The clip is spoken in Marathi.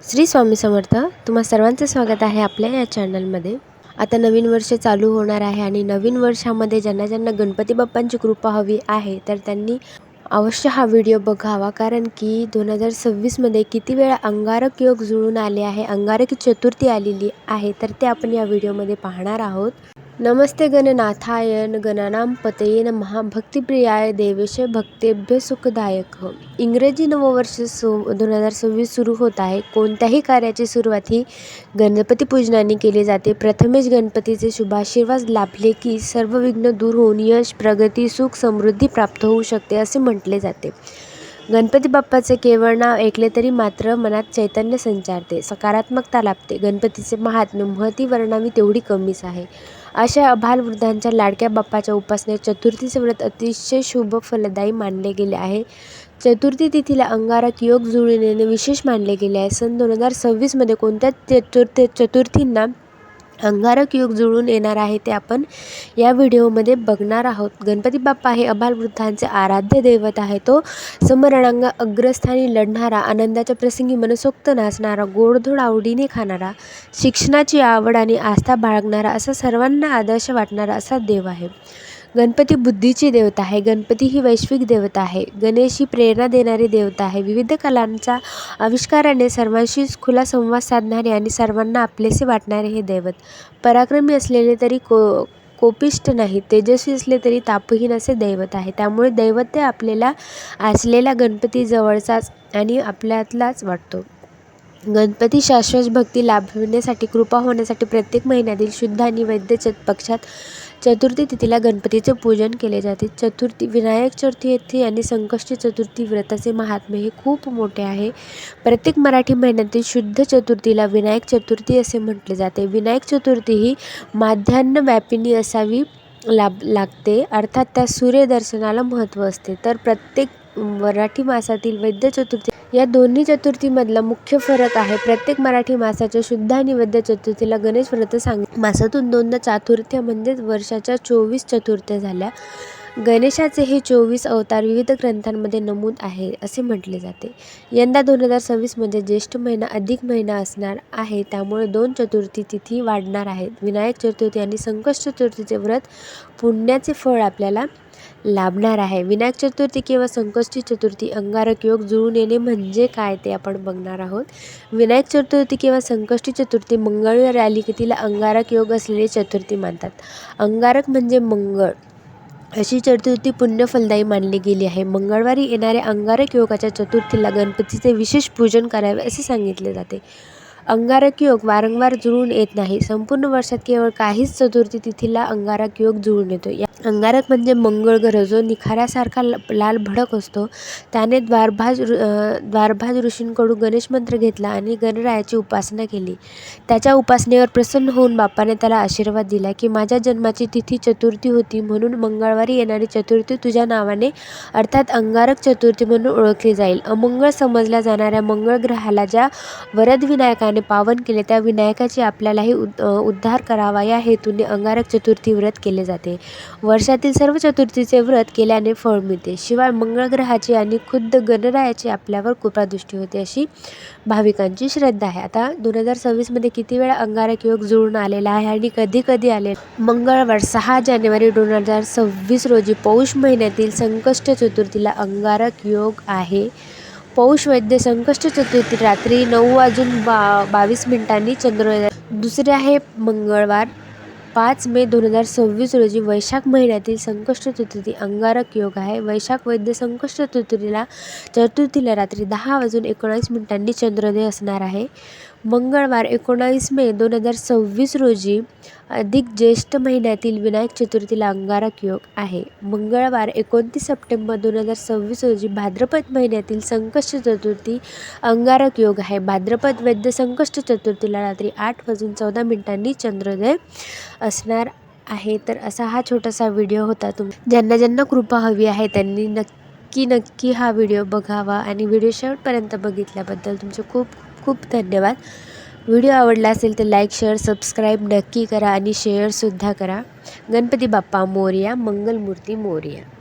श्री स्वामी समर्थ. तुम्हा सर्वांचं स्वागत आहे आपल्या या चॅनलमध्ये. आता नवीन वर्ष चालू होणार आहे आणि नवीन वर्षामध्ये ज्यांना ज्यांना गणपती बाप्पांची कृपा हवी आहे तर त्यांनी अवश्य हा व्हिडिओ बघावा, कारण की 2026मध्ये किती वेळा अंगारक योग जुळून आले आहे, अंगारकी चतुर्थी आलेली आहे, तर ते आपण या व्हिडिओमध्ये पाहणार आहोत. नमस्ते गणनाथाय गणानां पतये नमः. भक्तिप्रियाय देवेश भक्तेभ्य सुखदायक. इंग्रजी नववर्ष 2026 सुरू होत आहे. कोणत्याही कार्याची सुरुवात ही गणपती पूजनाने केली जाते. प्रथमेश गणपतीचे शुभाशीर्वाद लाभले की सर्व विघ्न दूर होऊन यश, प्रगती, सुख, समृद्धी प्राप्त होऊ शकते असे म्हटले जाते. गणपती बाप्पाचे केवळ नाव ऐकले तरी मात्र मनात चैतन्य संचारते, सकारात्मकता लाभते. गणपतीचे महात्म्य महती वर्णावी तेवढी कमीच आहे. अशा अभालवृद्धांच्या लाडक्या बाप्पाच्या उपासनेत चतुर्थीचे व्रत अतिशय शुभ फलदायी मानले गेले आहे. चतुर्थी तिथीला अंगारक योग जुळून येणे विशेष मानले गेले आहे. सन 2026मध्ये कोणत्या चतुर्थींना अंगारक योग जुळून येणार आहे ते आपण या व्हिडिओमध्ये बघणार आहोत. गणपती बाप्पा हे अबालवृद्धांचे आराध्य दैवत आहे. तो समरणांग अग्रस्थानी लढणारा, आनंदाच्या प्रसंगी मनसोक्त नाचणारा, गोडधोड आवडीने खाणारा, शिक्षणाची आवड आणि आस्था बाळगणारा, असा सर्वांना आदर्श वाटणारा असा देव आहे. गणपती बुद्धीची देवता आहे. गणपती ही वैश्विक देवता आहे. गणेश ही प्रेरणा देणारी देवता आहे. विविध कलांच्या आविष्काराने सर्वांशी खुला संवाद साधणारे आणि सर्वांना आपलेसे वाटणारे हे दैवत. पराक्रमी असलेले तरी कोपिष्ट नाही, तेजस्वी असले तरी तापहीन असे दैवत आहे. त्यामुळे दैवत्य आपल्याला असलेला गणपती जवळचाच आणि आपल्यातलाच वाटतो. गणपती शाश्वत भक्ती लाभविण्यासाठी, कृपा होण्यासाठी प्रत्येक महिन्यातील शुद्ध आणि वैद्य पक्षात चतुर्थी तिथीला गणपतीचे पूजन केले जाते. विनायक चतुर्थी आणि संकष्टी चतुर्थी व्रताचे महात्म्य हे खूप मोठे आहे. प्रत्येक मराठी महिन्यातील शुद्ध चतुर्थीला विनायक चतुर्थी असे म्हटले जाते. विनायक चतुर्थी ही माध्यान्ह व्यापिनी असावी लागते, अर्थात त्या सूर्यदर्शनाला महत्त्व असते. तर प्रत्येक मराठी मासातील वैद्य चतुर्थी या दोन्ही चतुर्थीमधला मुख्य फरक आहे. प्रत्येक मराठी मासाच्या शुद्ध आणि वैद्य चतुर्थीला गणेश व्रत मासातून दोनदा चातुर्थ्य म्हणजेच वर्षाच्या 24 चतुर्थ्या झाल्या. गणेशाचे हे 24 अवतार विविध ग्रंथांमध्ये नमूद आहे असे म्हटले जाते. यंदा 2026मध्ये ज्येष्ठ महिना अधिक महिना असणार आहे, त्यामुळे 2 चतुर्थी तिथी वाढणार आहेत. विनायक चतुर्थी आणि संकष्ट चतुर्थीचे व्रत पुण्याचे फळ आपल्याला लाभणार आहे. विनायक चतुर्थी किंवा संकष्टी चतुर्थी अंगारक योग जुळून येणे म्हणजे काय ते आपण बघणार आहोत. विनायक चतुर्थी किंवा संकष्टी चतुर्थी मंगळवार आली की तिला अंगारक योग असलेली चतुर्थी मानतात. अंगारक म्हणजे मंगळ, अशी चतुर्थी पुण्यफलदायी मानली गेली आहे. मंगळवारी येणाऱ्या अंगारक योगाच्या चतुर्थीला गणपतीचे विशेष पूजन करावे असे सांगितले जाते. अंगारक योग वारंवार जुळून येत नाही. संपूर्ण वर्षात केवळ काहीच चतुर्थी तिथीला अंगारक योग जुळून येतो. अंगारक म्हणजे मंगळ ग्रह, जो निखाऱ्यासारखा लाल भडक असतो. त्याने द्वारभाज ऋषींकडून गणेश मंत्र घेतला आणि गणरायाची उपासना केली. त्याच्या उपासनेवर प्रसन्न होऊन बाप्पाने त्याला आशीर्वाद दिला की माझ्या जन्माची तिथी चतुर्थी होती, म्हणून मंगळवारी येणारी चतुर्थी तुझ्या नावाने अर्थात अंगारक चतुर्थी म्हणून ओळखली जाईल. अमंगळ समजल्या जाणाऱ्या मंगळ ग्रहाला ज्या वरदविनायकाने पावन केले, त्या विनायकाची आपल्यालाही उद्धार करावा या हेतूने अंगारक चतुर्थी व्रत केले जाते. वर्षातील सर्व चतुर्थीचे व्रत केल्याने फळ मिळते. शिवाय मंगळ ग्रहाची आणि खुद्द गणरायाची आपल्यावर कृपादृष्टी होते अशी भाविकांची श्रद्धा आहे. आता 2026मध्ये किती वेळा अंगारक योग जुळून आलेला आहे आणि कधी कधी आले? मंगळवार 6 जानेवारी 2026 रोजी पौष महिन्यातील संकष्ट चतुर्थीला अंगारक योग आहे. पौष वैद्य संकष्ट चतुर्थी रात्री 9:22 चंद्रोदय. दुसरे आहे मंगळवार 5 मे 2026 रोजी वैशाख महिन्यातील संकष्ट चतुर्थी अंगारक योग आहे. वैशाख वैद्य संकष्ट चतुर्थीला रात्री 10:19 चंद्रोदय असणार आहे. मंगळवार 19 मे 2026 रोजी अधिक ज्येष्ठ महिन्यातील विनायक चतुर्थीला अंगारक योग आहे. मंगळवार 29 सप्टेंबर 2026 रोजी भाद्रपद महिन्यातील संकष्ट चतुर्थी अंगारक योग आहे. भाद्रपद वैद्य संकष्ट चतुर्थीला रात्री 8:14 चंद्रोदय असणार आहे. तर असा हा छोटासा व्हिडिओ होता. ज्यांना ज्यांना कृपा हवी आहे त्यांनी नक्की हा व्हिडिओ बघावा आणि व्हिडिओ शेवटपर्यंत बघितल्याबद्दल तुमचे खूप खूप धन्यवाद. व्हिडिओ आवडला असेल तर लाईक, शेअर, सबस्क्राईब नक्की करा आणि शेअरसुद्धा करा. गणपती बाप्पा मोरया, मंगलमूर्ती मोरया.